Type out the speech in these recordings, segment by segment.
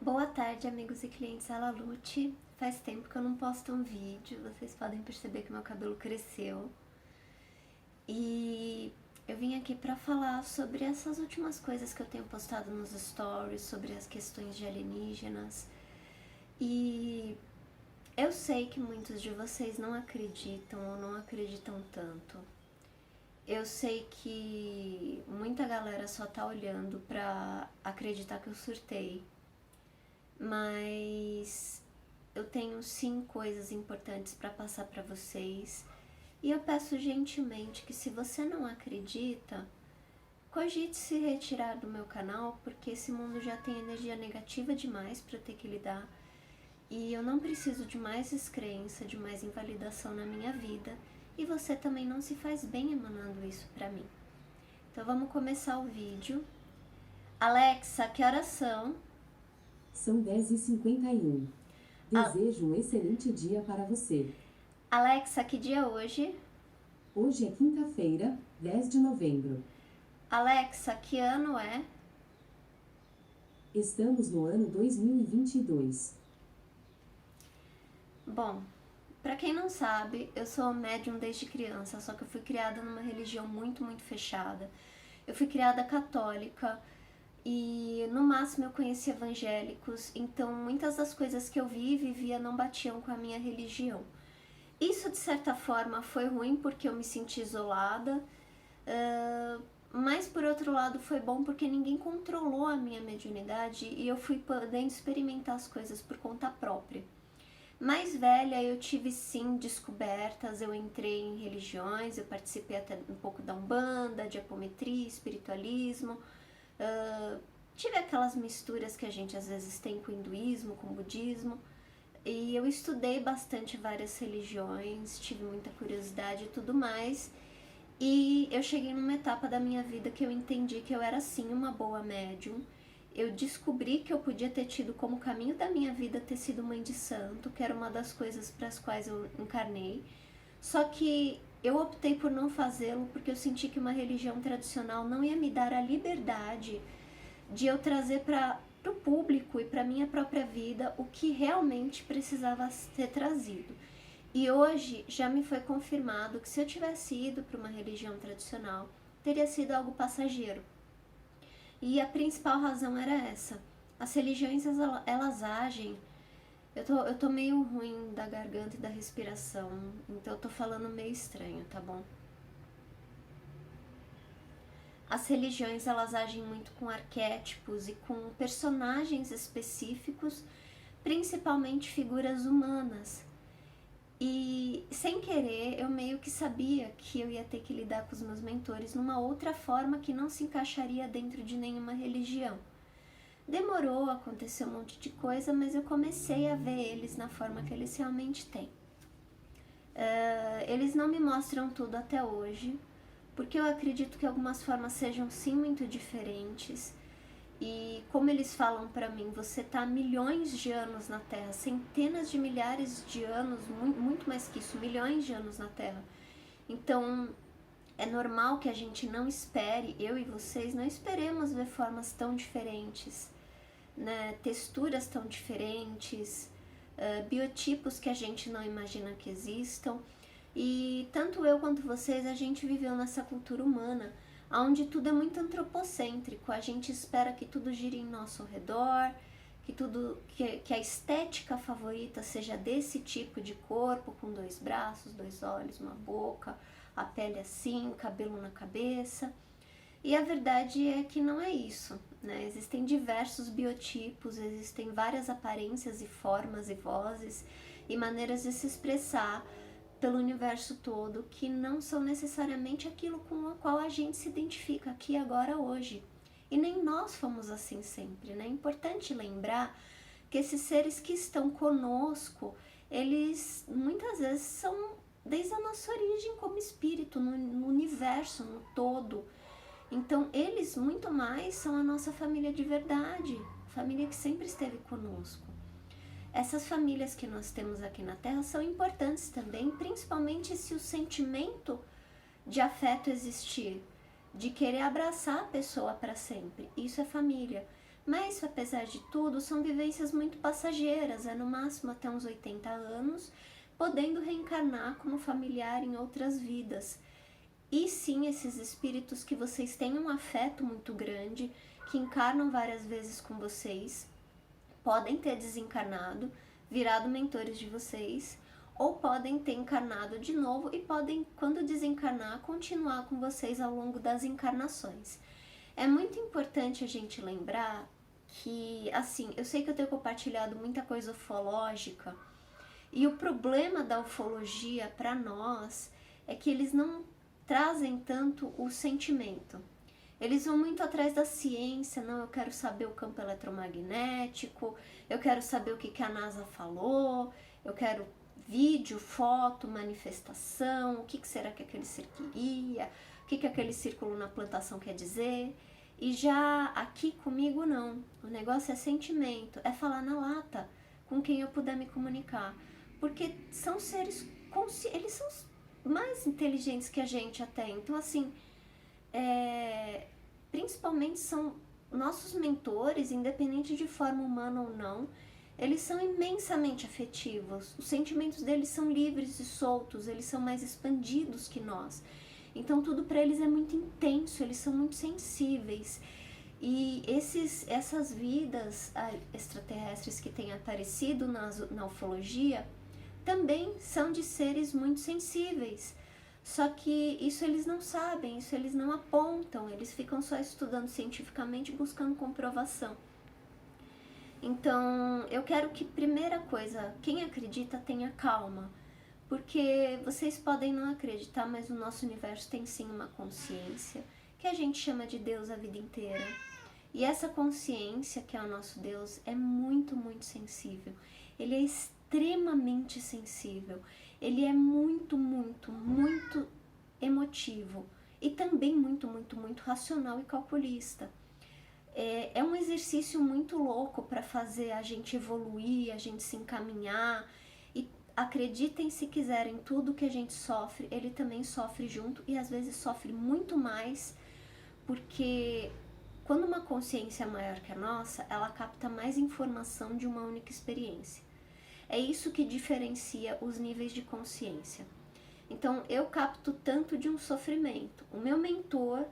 Boa tarde, amigos e clientes Alalute. Faz tempo que eu não posto um vídeo, vocês podem perceber que meu cabelo cresceu. E eu vim aqui para falar sobre essas últimas coisas que eu tenho postado nos stories, sobre as questões de alienígenas. E eu sei que muitos de vocês não acreditam ou não acreditam tanto. Eu sei que muita galera só tá olhando pra acreditar que eu surtei. Mas eu tenho sim coisas importantes para passar para vocês e eu peço gentilmente que, se você não acredita, cogite se retirar do meu canal, porque esse mundo já tem energia negativa demais para ter que lidar e eu não preciso de mais descrença, de mais invalidação na minha vida, e você também não se faz bem emanando isso para mim. Então vamos começar o vídeo. Alexa, que horas são? São 10h51. Desejo um excelente dia para você. Alexa, que dia é hoje? Hoje é quinta-feira, 10 de novembro. Alexa, que ano é? Estamos no ano 2022. Bom, pra quem não sabe, eu sou médium desde criança, só que eu fui criada numa religião muito fechada. Eu fui criada católica e no máximo eu conheci evangélicos, então muitas das coisas que eu vi e vivia não batiam com a minha religião. Isso, de certa forma, foi ruim porque eu me senti isolada, mas por outro lado foi bom porque ninguém controlou a minha mediunidade e eu fui podendo experimentar as coisas por conta própria. Mais velha, eu tive sim descobertas, eu entrei em religiões, eu participei até um pouco da Umbanda, de apometria, espiritualismo, tive aquelas misturas que a gente às vezes tem com o hinduísmo, com o budismo, e eu estudei bastante várias religiões, tive muita curiosidade e tudo mais, e eu cheguei numa etapa da minha vida que eu entendi que eu era sim uma boa médium. Eu descobri que eu podia ter tido como caminho da minha vida ter sido mãe de santo, que era uma das coisas para as quais eu encarnei. Só que eu optei por não fazê-lo porque eu senti que uma religião tradicional não ia me dar a liberdade de eu trazer para o público e para minha própria vida o que realmente precisava ser trazido. E hoje já me foi confirmado que, se eu tivesse ido para uma religião tradicional, teria sido algo passageiro. E a principal razão era essa. As religiões, elas agem... Eu tô meio ruim da garganta e da respiração, então eu tô falando meio estranho, tá bom? As religiões, elas agem muito com arquétipos e com personagens específicos, principalmente figuras humanas. E, sem querer, eu meio que sabia que eu ia ter que lidar com os meus mentores numa outra forma que não se encaixaria dentro de nenhuma religião. Demorou, aconteceu um monte de coisa, mas eu comecei a ver eles na forma que eles realmente têm. Eles não me mostram tudo até hoje, porque eu acredito que algumas formas sejam sim muito diferentes. E como eles falam pra mim, você tá há milhões de anos na Terra, centenas de milhares de anos, muito mais que isso, milhões de anos na Terra. Então é normal que a gente não espere, eu e vocês não esperemos ver formas tão diferentes, né? Texturas tão diferentes, biotipos que a gente não imagina que existam. E tanto eu quanto vocês, a gente viveu nessa cultura humana, onde tudo é muito antropocêntrico. A gente espera que tudo gire em nosso redor, que a estética favorita seja desse tipo de corpo, com 2 braços, 2 olhos, uma boca, a pele assim, o cabelo na cabeça. E a verdade é que não é isso, né? Existem diversos biotipos, existem várias aparências e formas e vozes e maneiras de se expressar pelo universo todo, que não são necessariamente aquilo com o qual a gente se identifica aqui, agora, hoje. E nem nós fomos assim sempre, né? É importante lembrar que esses seres que estão conosco, eles muitas vezes são desde a nossa origem como espírito, no universo, no todo. Então eles muito mais são a nossa família de verdade, família que sempre esteve conosco. Essas famílias que nós temos aqui na Terra são importantes também, principalmente se o sentimento de afeto existir, de querer abraçar a pessoa para sempre. Isso é família. Mas, apesar de tudo, são vivências muito passageiras, no máximo até uns 80 anos, podendo reencarnar como familiar em outras vidas. E sim, esses espíritos que vocês têm um afeto muito grande, que encarnam várias vezes com vocês, podem ter desencarnado, virado mentores de vocês, ou podem ter encarnado de novo e podem, quando desencarnar, continuar com vocês ao longo das encarnações. É muito importante a gente lembrar que, assim, eu sei que eu tenho compartilhado muita coisa ufológica, e o problema da ufologia para nós é que eles não trazem tanto o sentimento. Eles vão muito atrás da ciência, não, eu quero saber o campo eletromagnético, eu quero saber o que a NASA falou, eu quero vídeo, foto, manifestação, o que será que aquele ser queria, o que aquele círculo na plantação quer dizer. E já aqui comigo não, o negócio é sentimento, é falar na lata com quem eu puder me comunicar. Porque são seres conscientes, eles são mais inteligentes que a gente até. Então, assim, principalmente são nossos mentores, independente de forma humana ou não, eles são imensamente afetivos. Os sentimentos deles são livres e soltos, eles são mais expandidos que nós. Então, tudo para eles é muito intenso, eles são muito sensíveis. E essas vidas extraterrestres que têm aparecido na ufologia também são de seres muito sensíveis, só que isso eles não sabem, isso eles não apontam, eles ficam só estudando cientificamente, buscando comprovação. Então, eu quero que, primeira coisa, quem acredita tenha calma, porque vocês podem não acreditar, mas o nosso universo tem sim uma consciência, que a gente chama de Deus a vida inteira. E essa consciência, que é o nosso Deus, é muito, muito sensível. Ele é extremamente sensível. Ele é muito, muito, muito emotivo. E também muito, muito, muito racional e calculista. É um exercício muito louco para fazer a gente evoluir, a gente se encaminhar. E acreditem se quiserem, tudo que a gente sofre, ele também sofre junto. E às vezes sofre muito mais, porque quando uma consciência é maior que a nossa, ela capta mais informação de uma única experiência. É isso que diferencia os níveis de consciência. Então, eu capto tanto de um sofrimento. O meu mentor,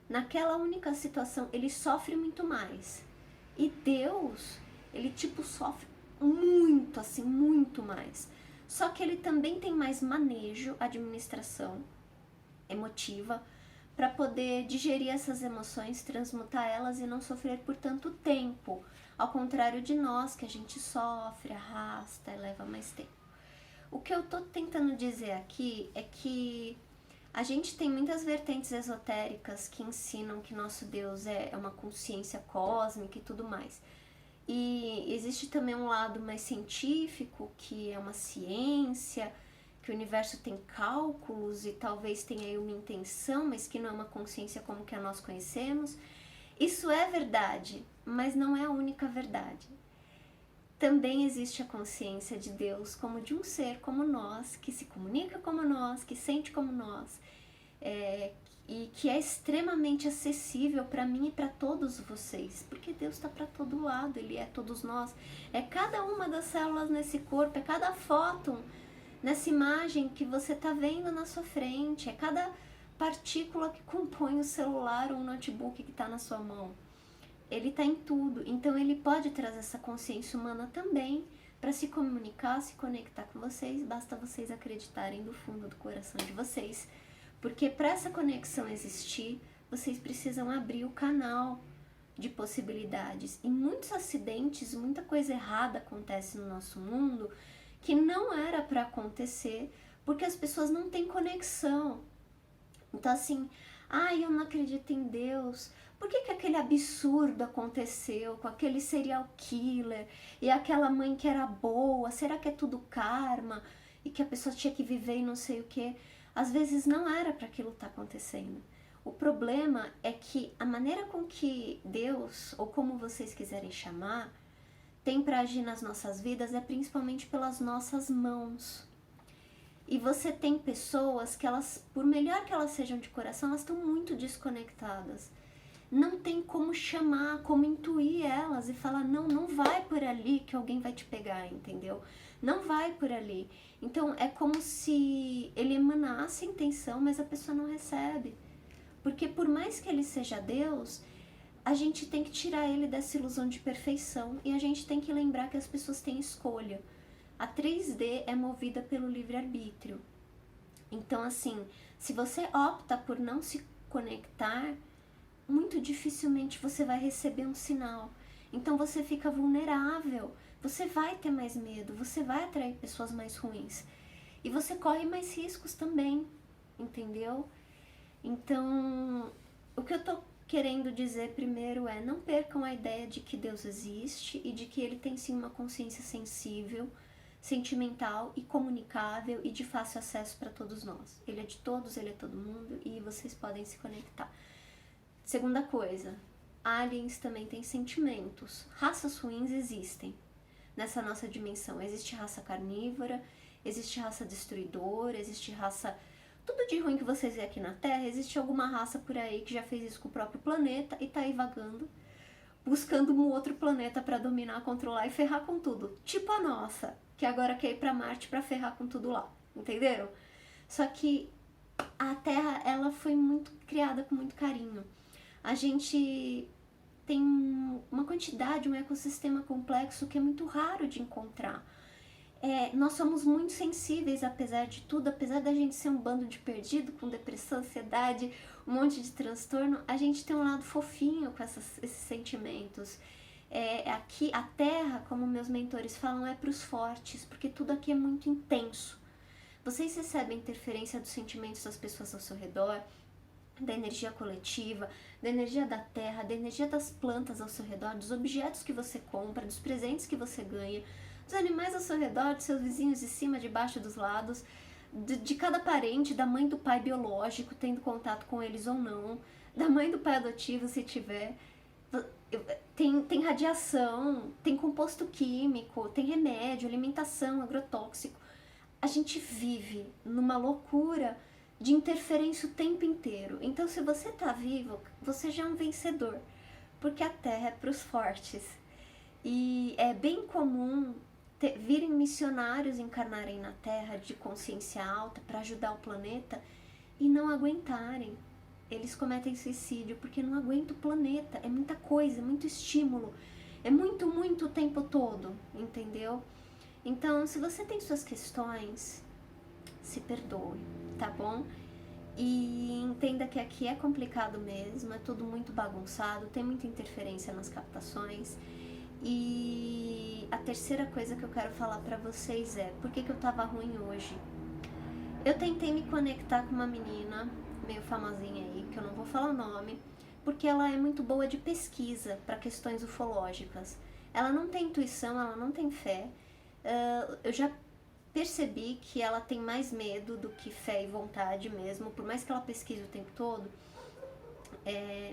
naquela única situação, ele sofre muito mais. E Deus, ele sofre muito, assim, muito mais. Só que ele também tem mais manejo, administração emotiva, para poder digerir essas emoções, transmutar elas e não sofrer por tanto tempo. Ao contrário de nós, que a gente sofre, arrasta e leva mais tempo. O que eu tô tentando dizer aqui é que a gente tem muitas vertentes esotéricas que ensinam que nosso Deus é uma consciência cósmica e tudo mais. E existe também um lado mais científico, que é uma ciência, que o universo tem cálculos e talvez tenha aí uma intenção, mas que não é uma consciência como que a nós conhecemos. Isso é verdade, mas não é a única verdade. Também existe a consciência de Deus como de um ser como nós, que se comunica como nós, que sente como nós, e que é extremamente acessível para mim e para todos vocês, porque Deus está para todo lado, Ele é todos nós, é cada uma das células nesse corpo, é cada fóton nessa imagem que você está vendo na sua frente, é cada partícula que compõe o celular ou o notebook que está na sua mão. Ele está em tudo, então ele pode trazer essa consciência humana também para se comunicar, se conectar com vocês, basta vocês acreditarem do fundo do coração de vocês, porque para essa conexão existir, vocês precisam abrir o canal de possibilidades. E muitos acidentes, muita coisa errada acontece no nosso mundo que não era para acontecer, porque as pessoas não têm conexão. Então assim, eu não acredito em Deus. Por que aquele absurdo aconteceu com aquele serial killer e aquela mãe que era boa? Será que é tudo karma e que a pessoa tinha que viver e não sei o que? Às vezes não era para aquilo estar acontecendo. O problema é que a maneira com que Deus, ou como vocês quiserem chamar, tem para agir nas nossas vidas é principalmente pelas nossas mãos. E você tem pessoas que elas, por melhor que elas sejam de coração, elas estão muito desconectadas. não tem como chamar, como intuir elas e falar, não, não vai por ali que alguém vai te pegar, entendeu? Não vai por ali. Então é como se ele emanasse intenção, mas a pessoa não recebe. Porque por mais que ele seja Deus, a gente tem que tirar ele dessa ilusão de perfeição e a gente tem que lembrar que as pessoas têm escolha. A 3D é movida pelo livre-arbítrio. Então, assim, se você opta por não se conectar, muito dificilmente você vai receber um sinal. Então você fica vulnerável, você vai ter mais medo, você vai atrair pessoas mais ruins. E você corre mais riscos também, entendeu? Então, o que eu tô querendo dizer primeiro é, não percam a ideia de que Deus existe e de que ele tem sim uma consciência sensível, sentimental e comunicável e de fácil acesso para todos nós. Ele é de todos, ele é todo mundo e vocês podem se conectar. Segunda coisa, aliens também têm sentimentos. Raças ruins existem nessa nossa dimensão. Existe raça carnívora, existe raça destruidora, existe raça... Tudo de ruim que vocês veem aqui na Terra, existe alguma raça por aí que já fez isso com o próprio planeta e tá aí vagando, buscando um outro planeta para dominar, controlar e ferrar com tudo. Tipo a nossa, que agora quer ir pra Marte para ferrar com tudo lá. Entenderam? Só que a Terra, ela foi muito criada com muito carinho. A gente tem uma quantidade, um ecossistema complexo que é muito raro de encontrar. Nós somos muito sensíveis, apesar de tudo, apesar da gente ser um bando de perdido, com depressão, ansiedade, um monte de transtorno, a gente tem um lado fofinho com esses sentimentos. Aqui, a Terra, como meus mentores falam, é para os fortes, porque tudo aqui é muito intenso. Vocês recebem interferência dos sentimentos das pessoas ao seu redor, da energia coletiva, da energia da terra, da energia das plantas ao seu redor, dos objetos que você compra, dos presentes que você ganha, dos animais ao seu redor, dos seus vizinhos de cima, de baixo, dos lados, de cada parente, da mãe do pai biológico, tendo contato com eles ou não, da mãe do pai adotivo, se tiver. Tem radiação, tem composto químico, tem remédio, alimentação, agrotóxico. A gente vive numa loucura de interferência o tempo inteiro. Então, se você tá vivo, você já é um vencedor, porque a Terra é para os fortes. E é bem comum virem missionários encarnarem na Terra de consciência alta para ajudar o planeta e não aguentarem. Eles cometem suicídio porque não aguentam o planeta. É muita coisa, é muito estímulo. É muito, muito o tempo todo, entendeu? Então, se você tem suas questões, se perdoe, tá bom? E entenda que aqui é complicado mesmo, é tudo muito bagunçado, tem muita interferência nas captações. E a terceira coisa que eu quero falar pra vocês é, por que eu tava ruim hoje? Eu tentei me conectar com uma menina meio famosinha aí, que eu não vou falar o nome, porque ela é muito boa de pesquisa para questões ufológicas. Ela não tem intuição, ela não tem fé. Eu já percebi que ela tem mais medo do que fé e vontade mesmo, por mais que ela pesquise o tempo todo.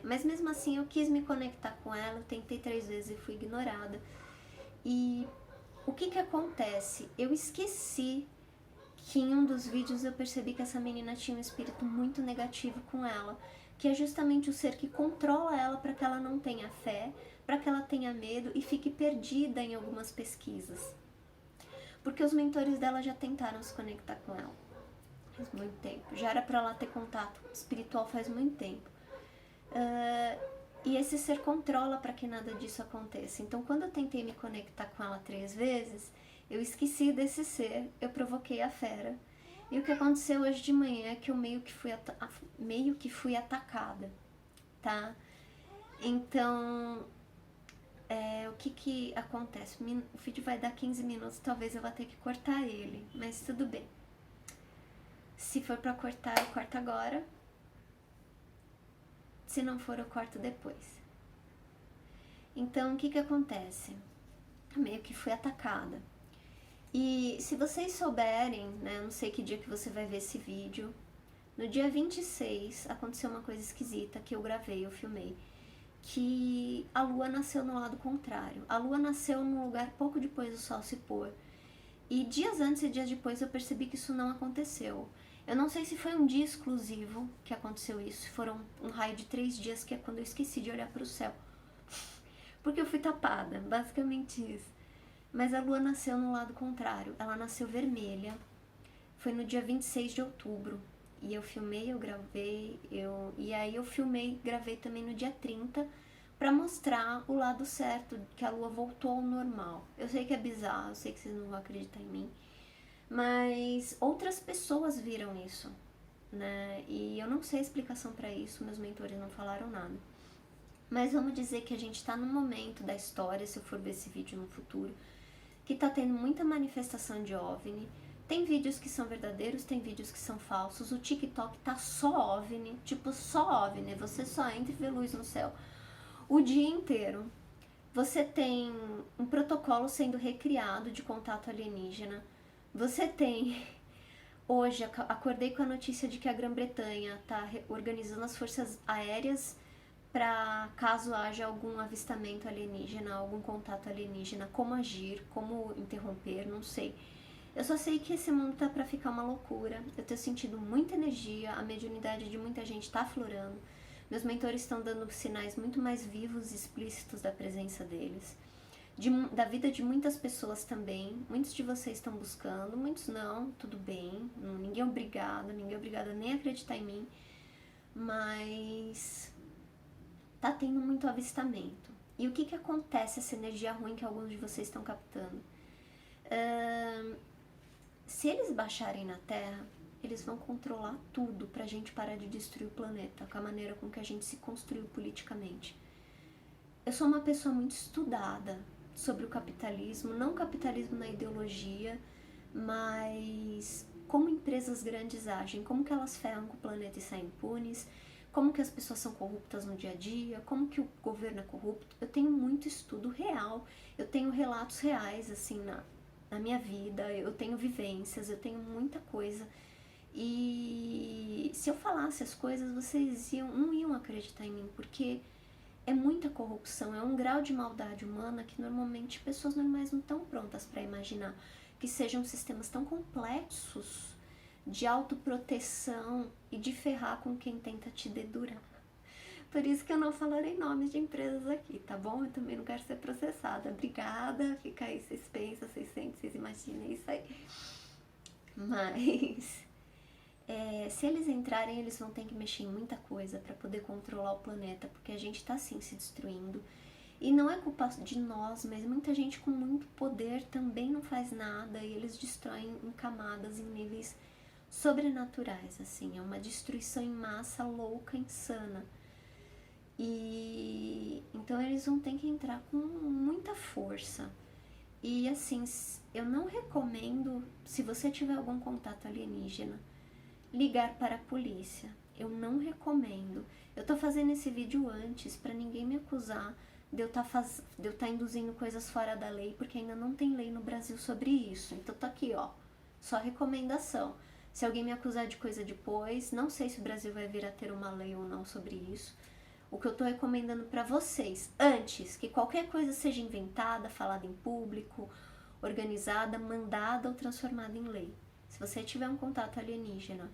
Mas mesmo assim eu quis me conectar com ela, eu tentei 3 vezes e fui ignorada. E o que acontece? Eu esqueci que em um dos vídeos eu percebi que essa menina tinha um espírito muito negativo com ela, que é justamente o ser que controla ela para que ela não tenha fé, para que ela tenha medo e fique perdida em algumas pesquisas. Porque os mentores dela já tentaram se conectar com ela faz muito tempo. Já era para ela ter contato espiritual faz muito tempo. E esse ser controla para que nada disso aconteça. Então, quando eu tentei me conectar com ela 3 vezes, eu esqueci desse ser, eu provoquei a fera. E o que aconteceu hoje de manhã é que eu meio que fui atacada, tá? Então, o que acontece? O vídeo vai dar 15 minutos, talvez eu vá ter que cortar ele, mas tudo bem. Se for pra cortar, eu corto agora. Se não for, eu corto depois. Então, o que acontece? Eu meio que fui atacada. E se vocês souberem, né, eu não sei que dia que você vai ver esse vídeo, no dia 26 aconteceu uma coisa esquisita que eu gravei, eu filmei, que a lua nasceu no lado contrário. A lua nasceu num lugar pouco depois do sol se pôr. E dias antes e dias depois eu percebi que isso não aconteceu. Eu não sei se foi um dia exclusivo que aconteceu isso, se foram um raio de 3 dias, que é quando eu esqueci de olhar para o céu. Porque eu fui tapada, basicamente isso. Mas a lua nasceu no lado contrário, ela nasceu vermelha. Foi no dia 26 de outubro. E eu filmei, eu gravei, e aí eu filmei e gravei também no dia 30 para mostrar o lado certo, que a lua voltou ao normal. Eu sei que é bizarro, eu sei que vocês não vão acreditar em mim, mas outras pessoas viram isso, né? E eu não sei a explicação para isso, meus mentores não falaram nada. Mas vamos dizer que a gente tá num momento da história, se eu for ver esse vídeo no futuro, que tá tendo muita manifestação de OVNI. Tem vídeos que são verdadeiros, tem vídeos que são falsos. O TikTok tá só OVNI, tipo só OVNI, você só entra e vê luz no céu o dia inteiro. Você tem um protocolo sendo recriado de contato alienígena. Você tem... Hoje, acordei com a notícia de que a Grã-Bretanha está organizando as forças aéreas para caso haja algum avistamento alienígena, algum contato alienígena, como agir, como interromper, não sei. Eu só sei que esse mundo tá para ficar uma loucura. Eu tenho sentido muita energia, a mediunidade de muita gente está aflorando. Meus mentores estão dando sinais muito mais vivos e explícitos da presença deles. Da vida de muitas pessoas também. Muitos de vocês estão buscando, muitos não, tudo bem. Ninguém é obrigado nem a acreditar em mim. Mas tá tendo muito avistamento. E o que acontece, essa energia ruim que alguns de vocês estão captando? Se eles baixarem na Terra, eles vão controlar tudo pra gente parar de destruir o planeta, com a maneira com que a gente se construiu politicamente. Eu sou uma pessoa muito estudada sobre o capitalismo, não capitalismo na ideologia, mas como empresas grandes agem, como que elas ferram com o planeta e saem impunes, como que as pessoas são corruptas no dia a dia, como que o governo é corrupto. Eu tenho muito estudo real, eu tenho relatos reais, assim, na minha vida, eu tenho vivências, eu tenho muita coisa. E se eu falasse as coisas, vocês não iam acreditar em mim, porque é muita corrupção, é um grau de maldade humana que normalmente pessoas normais não estão prontas para imaginar, que sejam sistemas tão complexos de autoproteção e de ferrar com quem tenta te dedurar. Por isso que eu não falarei nomes de empresas aqui, tá bom? Eu também não quero ser processada. Obrigada, fica aí, vocês pensam, vocês sentem, vocês imaginam isso aí. Mas... se eles entrarem, eles vão ter que mexer em muita coisa para poder controlar o planeta, porque a gente tá sim se destruindo. E não é culpa de nós, mas muita gente com muito poder também não faz nada e eles destroem em camadas, em níveis sobrenaturais, assim. É uma destruição em massa louca, insana. E então eles vão ter que entrar com muita força. E assim, eu não recomendo, se você tiver algum contato alienígena, ligar para a polícia. Eu não recomendo. Eu tô fazendo esse vídeo antes para ninguém me acusar de eu tá induzindo coisas fora da lei, porque ainda não tem lei no Brasil sobre isso. Então tá aqui, ó, só recomendação. Se alguém me acusar de coisa depois, não sei se o Brasil vai vir a ter uma lei ou não sobre isso. O que eu tô recomendando para vocês, antes que qualquer coisa seja inventada, falada em público, organizada, mandada ou transformada em lei. Se você tiver um contato alienígena,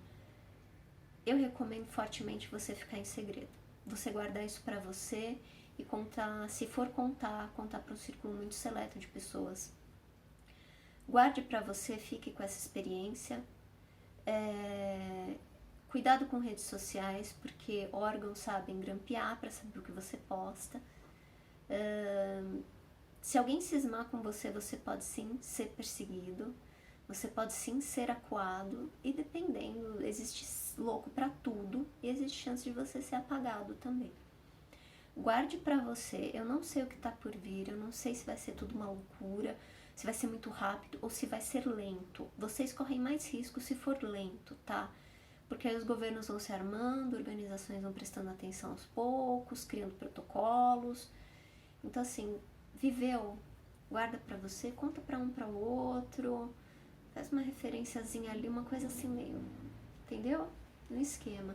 eu recomendo fortemente você ficar em segredo. Você guardar isso pra você e contar, se for contar para um círculo muito seleto de pessoas. Guarde pra você, fique com essa experiência. Cuidado com redes sociais, porque órgãos sabem grampear pra saber o que você posta. Se alguém cismar com você, você pode sim ser perseguido. Você pode sim ser acuado e dependendo, existe louco pra tudo e existe chance de você ser apagado também. Guarde pra você, eu não sei o que tá por vir, eu não sei se vai ser tudo uma loucura, se vai ser muito rápido ou se vai ser lento. Vocês correm mais risco se for lento, tá? Porque aí os governos vão se armando, organizações vão prestando atenção aos poucos, criando protocolos. Então assim, viveu, guarda pra você, conta pra um pra outro. Faz uma referenciazinha ali, uma coisa assim meio, entendeu? No esquema.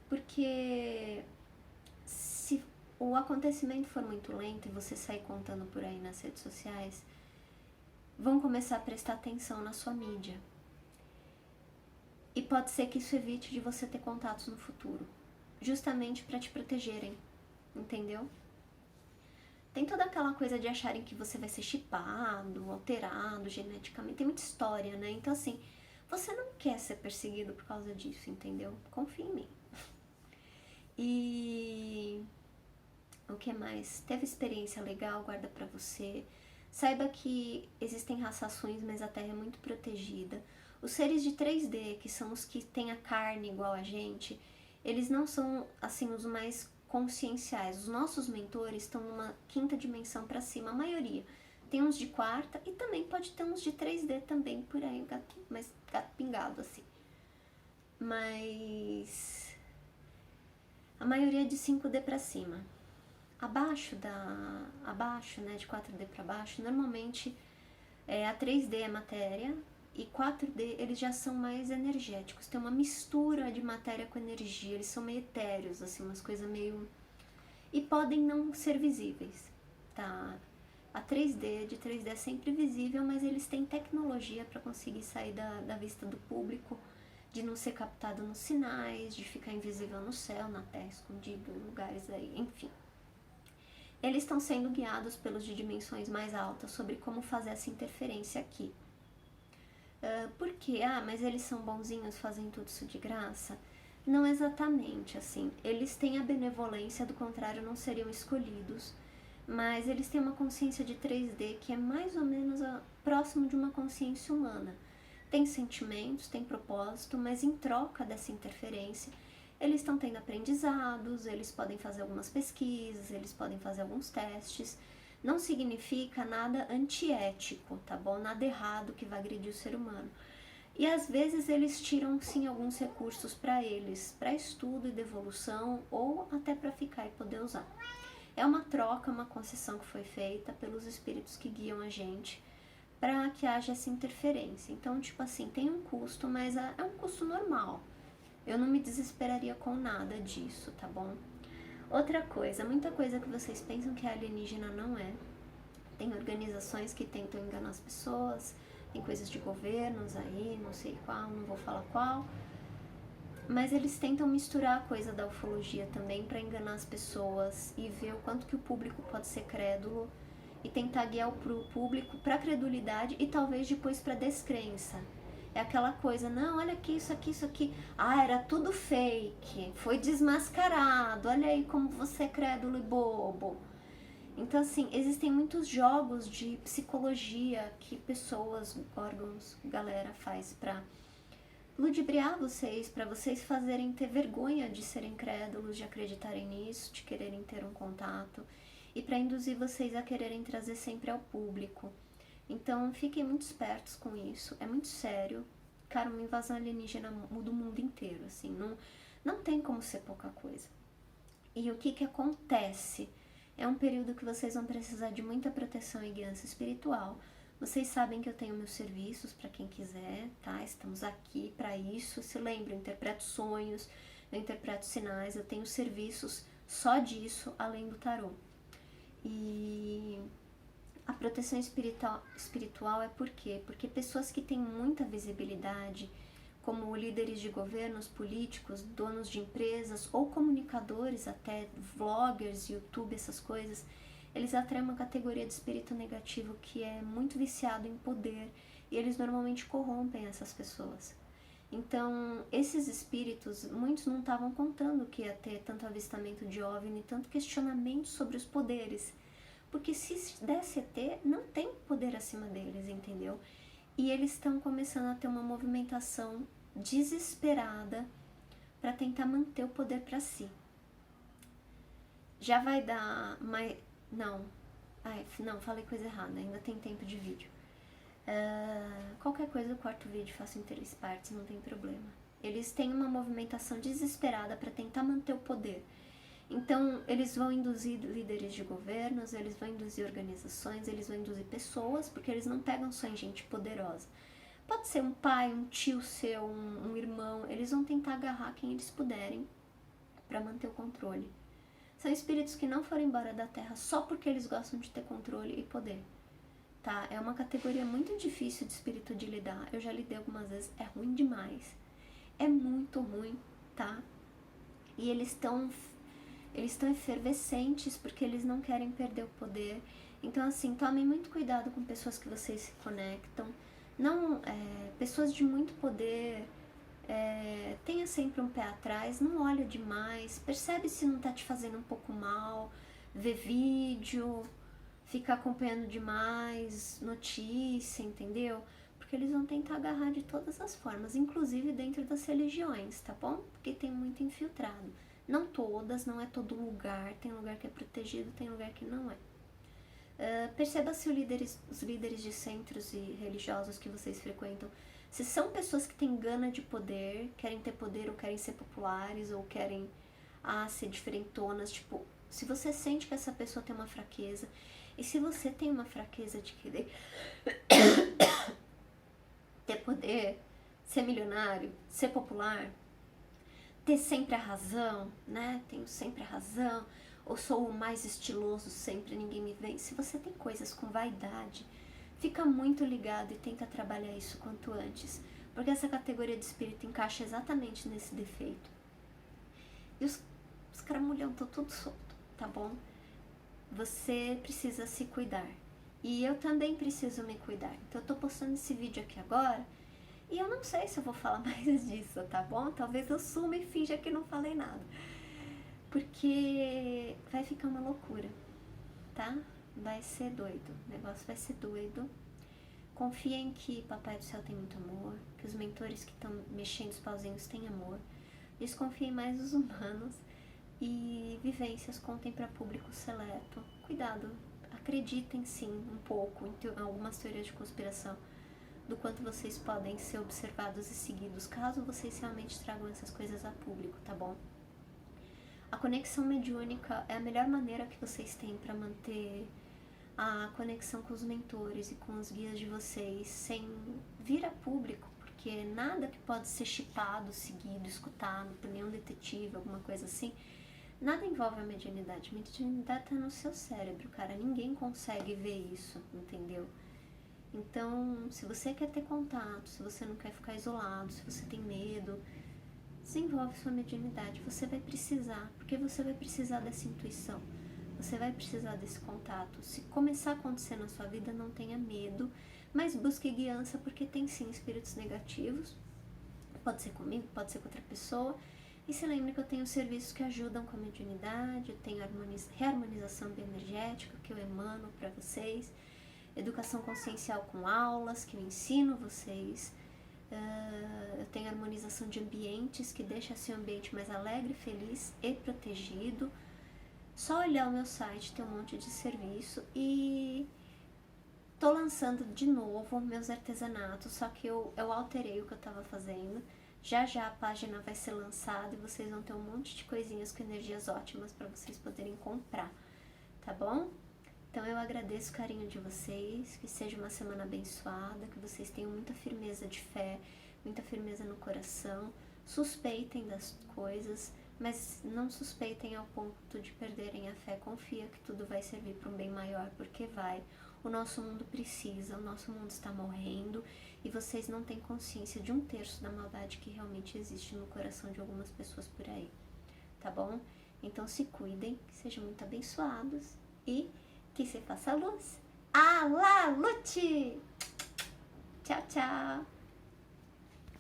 Porque se o acontecimento for muito lento e você sair contando por aí nas redes sociais, vão começar a prestar atenção na sua mídia. E pode ser que isso evite de você ter contatos no futuro, justamente para te protegerem, entendeu? Tem toda aquela coisa de acharem que você vai ser chipado, alterado geneticamente, tem muita história, né? Então assim, você não quer ser perseguido por causa disso, entendeu? Confia em mim. E o que mais? Teve experiência legal, guarda pra você. Saiba que existem raçações, mas a Terra é muito protegida. Os seres de 3D, que são os que têm a carne igual a gente, eles não são, assim, os mais conscienciais. Os nossos mentores estão numa quinta dimensão pra cima, a maioria. Tem uns de quarta e também pode ter uns de 3D também por aí, mas gato pingado, assim. Mas a maioria é de 5D pra cima. Abaixo, né, de 4D para baixo, normalmente a 3D é matéria e 4D eles já são mais energéticos, tem uma mistura de matéria com energia, eles são meio etéreos, assim, umas coisas meio... e podem não ser visíveis, tá? A 3D, de 3D é sempre visível, mas eles têm tecnologia para conseguir sair da vista do público, de não ser captado nos sinais, de ficar invisível no céu, na terra, escondido em lugares aí, enfim. Eles estão sendo guiados pelos de dimensões mais altas sobre como fazer essa interferência aqui. Por quê? Mas eles são bonzinhos, fazem tudo isso de graça? Não exatamente, assim. Eles têm a benevolência, do contrário, não seriam escolhidos. Mas eles têm uma consciência de 3D que é mais ou menos próximo de uma consciência humana. Tem sentimentos, tem propósito, mas em troca dessa interferência, eles estão tendo aprendizados, eles podem fazer algumas pesquisas, eles podem fazer alguns testes. Não significa nada antiético, tá bom? Nada errado que vai agredir o ser humano. E às vezes eles tiram sim alguns recursos para eles, para estudo e devolução, ou até para ficar e poder usar. É uma troca, uma concessão que foi feita pelos espíritos que guiam a gente para que haja essa interferência. Então, tipo assim, tem um custo, mas é um custo normal. Eu não me desesperaria com nada disso, tá bom? Outra coisa, muita coisa que vocês pensam que é alienígena não é. Tem organizações que tentam enganar as pessoas, tem coisas de governos aí, não sei qual, não vou falar qual. Mas eles tentam misturar a coisa da ufologia também para enganar as pessoas e ver o quanto que o público pode ser crédulo e tentar guiar o público para credulidade e talvez depois para descrença. É aquela coisa, não, olha aqui, isso aqui, isso aqui. Era tudo fake, foi desmascarado, olha aí como você é crédulo e bobo. Então, assim, existem muitos jogos de psicologia que pessoas, órgãos, galera faz pra ludibriar vocês, pra vocês fazerem ter vergonha de serem crédulos, de acreditarem nisso, de quererem ter um contato e pra induzir vocês a quererem trazer sempre ao público. Então, fiquem muito espertos com isso, é muito sério. Cara, uma invasão alienígena muda o mundo inteiro, assim, não tem como ser pouca coisa. E o que acontece? É um período que vocês vão precisar de muita proteção e guiança espiritual. Vocês sabem que eu tenho meus serviços para quem quiser, tá? Estamos aqui para isso. Se lembra, eu interpreto sonhos, eu interpreto sinais, eu tenho serviços só disso, além do tarô. E a proteção espiritual é por quê? Porque pessoas que têm muita visibilidade, como líderes de governos, políticos, donos de empresas ou comunicadores, até vloggers, YouTube, essas coisas, eles atraem uma categoria de espírito negativo que é muito viciado em poder e eles normalmente corrompem essas pessoas. Então, esses espíritos, muitos não estavam contando que ia ter tanto avistamento de OVNI, tanto questionamento sobre os poderes. Porque se desse ET, não tem poder acima deles, entendeu? E eles estão começando a ter uma movimentação desesperada para tentar manter o poder para si. Já vai dar mais... Não, falei coisa errada, ainda tem tempo de vídeo. Qualquer coisa eu corto o vídeo e faço em 3 partes, não tem problema. Eles têm uma movimentação desesperada para tentar manter o poder. Então, eles vão induzir líderes de governos, eles vão induzir organizações, eles vão induzir pessoas, porque eles não pegam só em gente poderosa. Pode ser um pai, um tio seu, um irmão, eles vão tentar agarrar quem eles puderem para manter o controle. São espíritos que não foram embora da Terra só porque eles gostam de ter controle e poder. Tá? É uma categoria muito difícil de espírito de lidar. Eu já lidei algumas vezes, é ruim demais. é muito ruim, tá? E eles estão efervescentes porque eles não querem perder o poder. Então, assim, tomem muito cuidado com pessoas que vocês se conectam. Não, pessoas de muito poder, tenha sempre um pé atrás, não olha demais, percebe se não tá te fazendo um pouco mal, vê vídeo, fica acompanhando demais notícia, entendeu? Porque eles vão tentar agarrar de todas as formas, inclusive dentro das religiões, tá bom? Porque tem muito infiltrado. Não todas, não é todo lugar, tem lugar que é protegido, tem lugar que não é. Perceba se os líderes de centros e religiosos que vocês frequentam, se são pessoas que têm gana de poder, querem ter poder ou querem ser populares ou querem ser diferentonas, tipo, se você sente que essa pessoa tem uma fraqueza, e se você tem uma fraqueza de querer ter poder, ser milionário, ser popular, ter sempre a razão, né? Tenho sempre a razão, ou sou o mais estiloso sempre, ninguém me vence. Se você tem coisas com vaidade, fica muito ligado e tenta trabalhar isso quanto antes, porque essa categoria de espírito encaixa exatamente nesse defeito. E os cramulhão estão tudo solto, tá bom? Você precisa se cuidar. E eu também preciso me cuidar. Então eu tô postando esse vídeo aqui agora e eu não sei se eu vou falar mais disso, tá bom? Talvez eu suma e finja que não falei nada. Porque vai ficar uma loucura, tá? Vai ser doido. O negócio vai ser doido. Confiem que Papai do Céu tem muito amor, que os mentores que estão mexendo os pauzinhos têm amor. Desconfiem mais dos humanos e vivências contem para público seleto. Cuidado, acreditem sim um pouco em algumas teorias de conspiração do quanto vocês podem ser observados e seguidos, caso vocês realmente tragam essas coisas a público, tá bom? A conexão mediúnica é a melhor maneira que vocês têm para manter a conexão com os mentores e com os guias de vocês sem vir a público, porque nada que pode ser chipado, seguido, escutado por nenhum detetive, alguma coisa assim, nada envolve a mediunidade. A mediunidade tá no seu cérebro, cara. Ninguém consegue ver isso, entendeu? Então, se você quer ter contato, se você não quer ficar isolado, se você tem medo, desenvolve sua mediunidade. Você vai precisar, porque você vai precisar dessa intuição. Você vai precisar desse contato. Se começar a acontecer na sua vida, não tenha medo, mas busque guiança, porque tem sim espíritos negativos. Pode ser comigo, pode ser com outra pessoa. E se lembre que eu tenho serviços que ajudam com a mediunidade, eu tenho reharmonização bioenergética que eu emano para vocês, educação consciencial com aulas que eu ensino vocês, eu tenho harmonização de ambientes que deixa seu ambiente mais alegre, feliz e protegido. Só olhar o meu site, tem um monte de serviço e tô lançando de novo meus artesanatos, só que eu alterei o que eu tava fazendo. Já já a página vai ser lançada e vocês vão ter um monte de coisinhas com energias ótimas para vocês poderem comprar, tá bom? Então eu agradeço o carinho de vocês, que seja uma semana abençoada, que vocês tenham muita firmeza de fé, muita firmeza no coração, suspeitem das coisas, mas não suspeitem ao ponto de perderem a fé. Confia que tudo vai servir para um bem maior, porque vai. O nosso mundo precisa, o nosso mundo está morrendo e vocês não têm consciência de 1/3 da maldade que realmente existe no coração de algumas pessoas por aí, tá bom? Então se cuidem, sejam muito abençoados e que se faça luz. Alá, lute! Tchau, tchau!